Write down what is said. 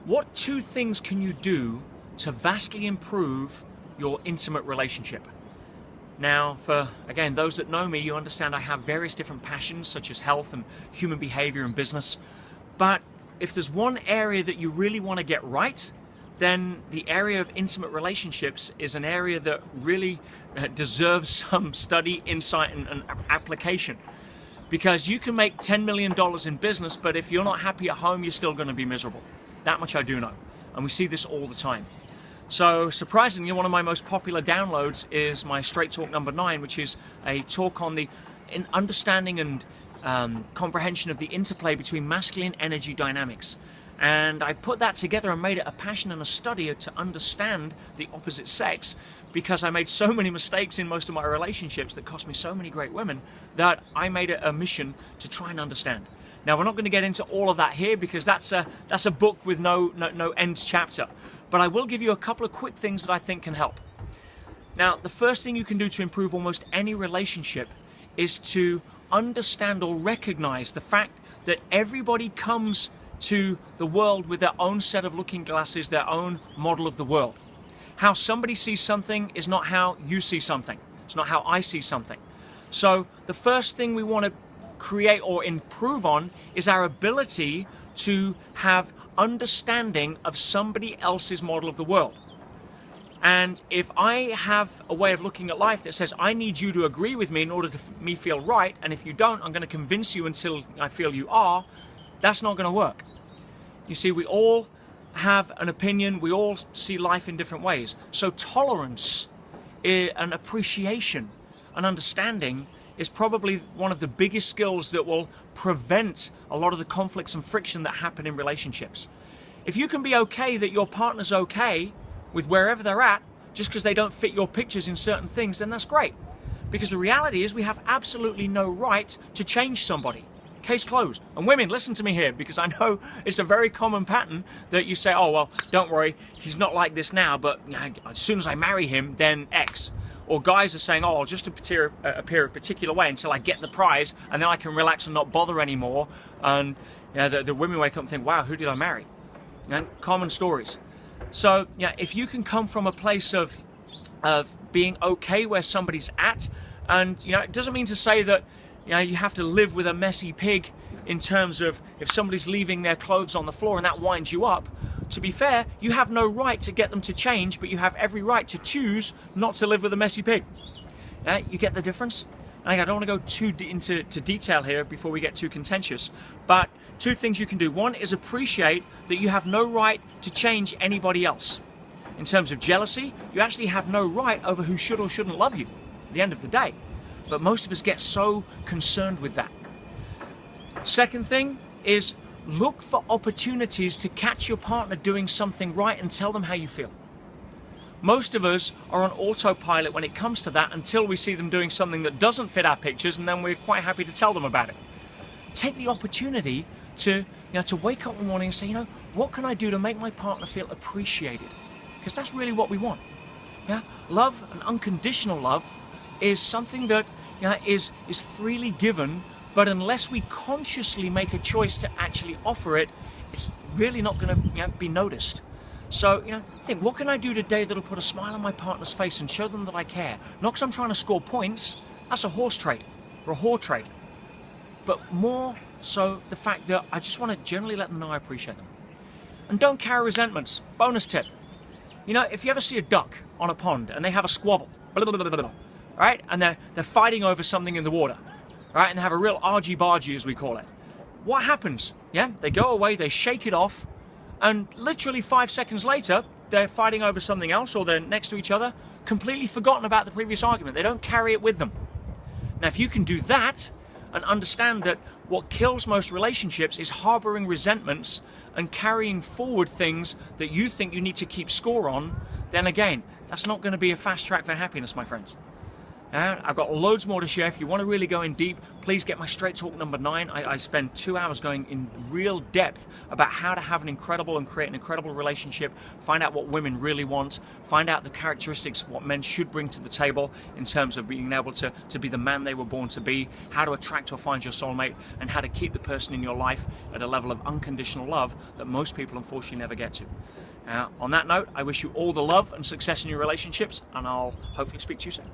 What two things can you do to vastly improve your intimate relationship? Now, for, again, those that know me, you understand I have various different passions, such as health and human behavior and business. But if there's one area that you really want to get right, then the area of intimate relationships is an area that really deserves some study, insight, and application. Because you can make $10 million in business, but if you're not happy at home, you're still going to be miserable. That much I do know. And we see this all the time. So surprisingly, one of my most popular downloads is my Straight Talk number 9, which is a talk on the understanding and comprehension of the interplay between masculine energy dynamics. And I put that together and made it a passion and a study to understand the opposite sex, because I made so many mistakes in most of my relationships that cost me so many great women that I made it a mission to try and understand. Now, we're not going to get into all of that here because that's a book with no end chapter. But I will give you a couple of quick things that I think can help. Now, the first thing you can do to improve almost any relationship is to understand or recognize the fact that everybody comes to the world with their own set of looking glasses, their own model of the world. How somebody sees something is not how you see something. It's not how I see something. So the first thing we want to create or improve on is our ability to have understanding of somebody else's model of the world. And if I have a way of looking at life that says I need you to agree with me in order to me feel right, and if you don't, I'm going to convince you until I feel you are, that's not going to work. You see, we all have an opinion, we all see life in different ways. So tolerance and appreciation and understanding is probably one of the biggest skills that will prevent a lot of the conflicts and friction that happen in relationships. If you can be okay that your partner's okay with wherever they're at, just because they don't fit your pictures in certain things, then that's great. Because the reality is we have absolutely no right to change somebody. Case closed. And women, listen to me here, because I know it's a very common pattern that you say, oh, well, don't worry, he's not like this now, but as soon as I marry him, then X. Or guys are saying, oh, I'll just appear a particular way until I get the prize, and then I can relax and not bother anymore. And the women wake up and think, wow, who did I marry? And common stories. So if you can come from a place of being okay where somebody's at, and it doesn't mean to say that you have to live with a messy pig in terms of if somebody's leaving their clothes on the floor and that winds you up. To be fair, you have no right to get them to change, but you have every right to choose not to live with a messy pig. You get the difference? I don't want to go too into detail here before we get too contentious, but two things you can do. One is appreciate that you have no right to change anybody else. In terms of jealousy, you actually have no right over who should or shouldn't love you at the end of the day. But most of us get so concerned with that. Second thing is look for opportunities to catch your partner doing something right and tell them how you feel. Most of us are on autopilot when it comes to that until we see them doing something that doesn't fit our pictures, and then we're quite happy to tell them about it. Take the opportunity to wake up one morning and say, what can I do to make my partner feel appreciated? Because that's really what we want. Love and unconditional love is something that is freely given, but unless we consciously make a choice to actually offer it, it's really not going to be noticed. So, think, what can I do today that'll put a smile on my partner's face and show them that I care? Not because I'm trying to score points, that's a horse trait, or a whore trait. But more so the fact that I just want to generally let them know I appreciate them. And don't carry resentments. Bonus tip. If you ever see a duck on a pond and they have a squabble, right? And they're fighting over something in the water, right? And they have a real argy-bargy, as we call it. What happens? They go away, they shake it off, and literally 5 seconds later, they're fighting over something else, or they're next to each other, completely forgotten about the previous argument. They don't carry it with them. Now, if you can do that and understand that what kills most relationships is harboring resentments and carrying forward things that you think you need to keep score on, then again, that's not going to be a fast track for happiness, my friends. And I've got loads more to share. If you want to really go in deep, please get my Straight Talk number 9. I spend 2 hours going in real depth about how to have an incredible and create an incredible relationship, find out what women really want, find out the characteristics of what men should bring to the table in terms of being able to be the man they were born to be, how to attract or find your soulmate, and how to keep the person in your life at a level of unconditional love that most people unfortunately never get to. On that note, I wish you all the love and success in your relationships, and I'll hopefully speak to you soon.